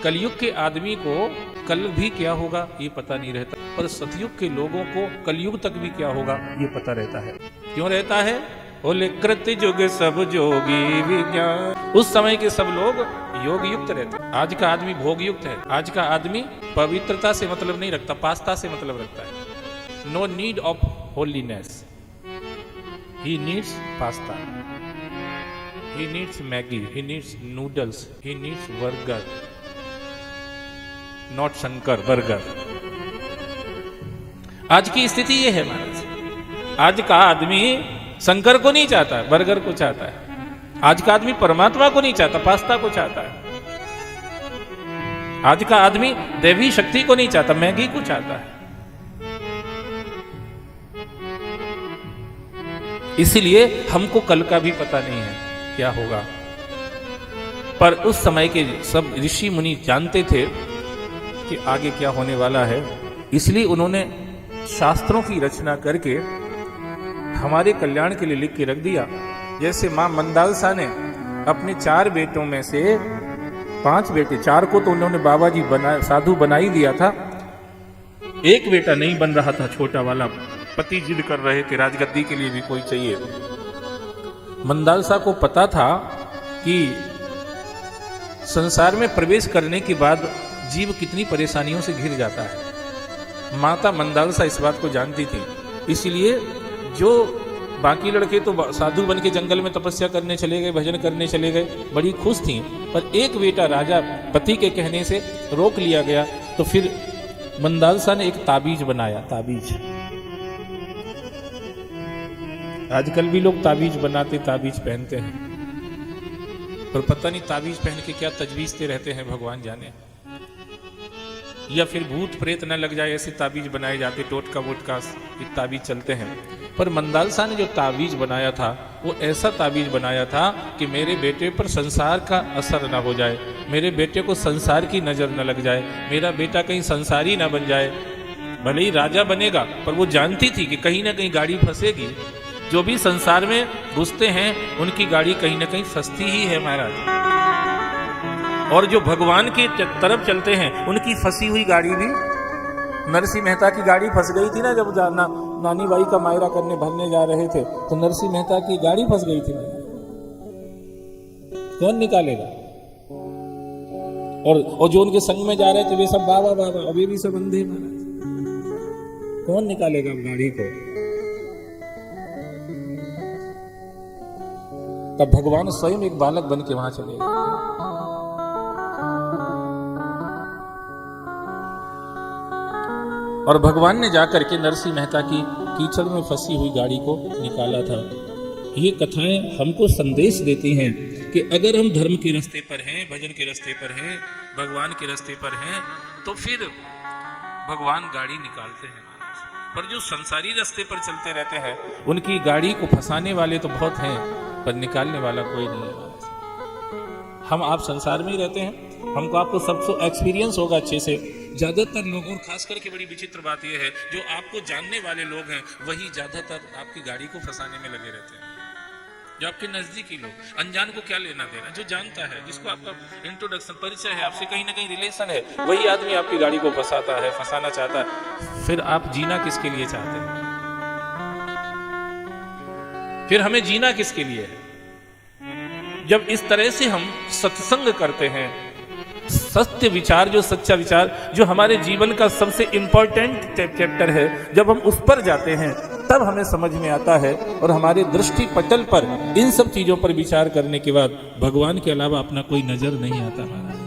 कलयुग के आदमी को कल भी क्या होगा ये पता नहीं रहता, पर सतयुग के लोगों को कलयुग तक भी क्या होगा ये पता रहता है। क्यों रहता है? बोले कृत युग सब जोगी विज्ञान। उस समय के सब लोग योग युक्त रहते हैं। आज का आदमी भोग युक्त है। आज का आदमी पवित्रता से मतलब नहीं रखता, पास्ता से मतलब रखता है। No need of holiness, he needs pasta, he needs Maggi, he needs noodles, he needs burger, not Shankar burger. आज की स्थिति ये है महाराज। आज का आदमी शंकर को नहीं चाहता, बर्गर को चाहता है। आज का आदमी परमात्मा को नहीं चाहता, पास्ता को चाहता है। आज का आदमी दैवी शक्ति को नहीं चाहता, मैगी को चाहता है। इसीलिए हमको कल का भी पता नहीं है क्या होगा, पर उस समय के सब ऋषि मुनि जानते थे कि आगे क्या होने वाला है। इसलिए उन्होंने शास्त्रों की रचना करके हमारे कल्याण के लिए लिख के रख दिया। जैसे मां मंदालसा ने अपने 4 बेटों में से 5 बेटे, 4 को तो उन्होंने बाबा जी साधु बना ही दिया था। एक बेटा नहीं बन रहा था, छोटा वाला। पति जिद कर रहे थे राजगद्दी के लिए भी कोई चाहिए। मंदालसा को पता था कि संसार में प्रवेश करने के बाद जीव कितनी परेशानियों से घिर जाता है। माता मंदालसा इस बात को जानती थी। इसलिए जो बाकी लड़के तो साधु बन के जंगल में तपस्या करने चले गए, भजन करने चले गए, बड़ी खुश थीं, पर एक बेटा राजा पति के कहने से रोक लिया गया। तो फिर मंदालसा ने एक ताबीज बनाया। ताबीज आजकल भी लोग ताबीज बनाते, ताबीज पहनते हैं, पर पता नहीं ताबीज पहन के क्या तजवीजते रहते हैं, भगवान जाने। या फिर भूत प्रेत न लग जाए ऐसे ताबीज बनाए जाते, टोटका वोटका ताबीज चलते हैं। पर मंदालसा ने जो ताबीज बनाया था वो ऐसा ताबीज बनाया था कि मेरे बेटे पर संसार का असर न हो जाए, मेरे बेटे को संसार की नजर न लग जाए, मेरा बेटा कहीं संसारी न बन जाए। भले ही राजा बनेगा, पर वो जानती थी कि कहीं ना कहीं गाड़ी फंसेगी। जो भी संसार में घुसते हैं उनकी गाड़ी कहीं ना कहीं फंसती ही है महाराज। और जो भगवान की तरफ चलते हैं उनकी फंसी हुई गाड़ी भी, नरसिंह मेहता की गाड़ी फंस गई थी ना, जब नानी बाई का मायरा करने भरने जा रहे थे तो नरसिंह मेहता की गाड़ी फंस गई थी। कौन निकालेगा? और जो उनके संग में जा रहे थे वे सब बाबा बाबा, अभी भी सब अंधे महाराज। कौन निकालेगा गाड़ी को? तब भगवान स्वयं एक बालक बन के वहां चले गए। और भगवान ने जाकर के नरसिंह मेहता की कीचड़ में फंसी हुई गाड़ी को निकाला था। ये कथाएं हमको संदेश देती हैं कि अगर हम धर्म के रास्ते पर हैं, भजन के रास्ते पर हैं, भगवान के रास्ते पर हैं, तो फिर भगवान गाड़ी निकालते हैं। पर जो संसारी रास्ते पर चलते रहते हैं उनकी गाड़ी को फंसाने वाले तो बहुत हैं, पर निकालने वाला कोई नहीं है। हम आप संसार में ही रहते हैं, हमको आपको सबको एक्सपीरियंस होगा अच्छे से। ज्यादातर लोग, और खास करके बड़ी विचित्र बात यह है, जो आपको जानने वाले लोग हैं वही ज्यादातर आपकी गाड़ी को फंसाने में लगे रहते हैं। जो आपके नजदीकी लोग, अनजान को क्या लेना देना, जो जानता है, जिसको आपका इंट्रोडक्शन, परिचय है, आपसे कहीं ना कहीं रिलेशन है, वही आदमी आपकी गाड़ी को फंसाता है, फंसाना चाहता है। फिर आप जीना किसके लिए चाहते हैं? फिर हमें जीना किसके लिए है? जब इस तरह से हम सत्संग करते हैं, सत्य विचार, जो सच्चा विचार, जो हमारे जीवन का सबसे इंपॉर्टेंट चैप्टर है, जब हम उस पर जाते हैं तब हमें समझ में आता है। और हमारे दृष्टि पटल पर इन सब चीजों पर विचार करने के बाद भगवान के अलावा अपना कोई नजर नहीं आता महाराज।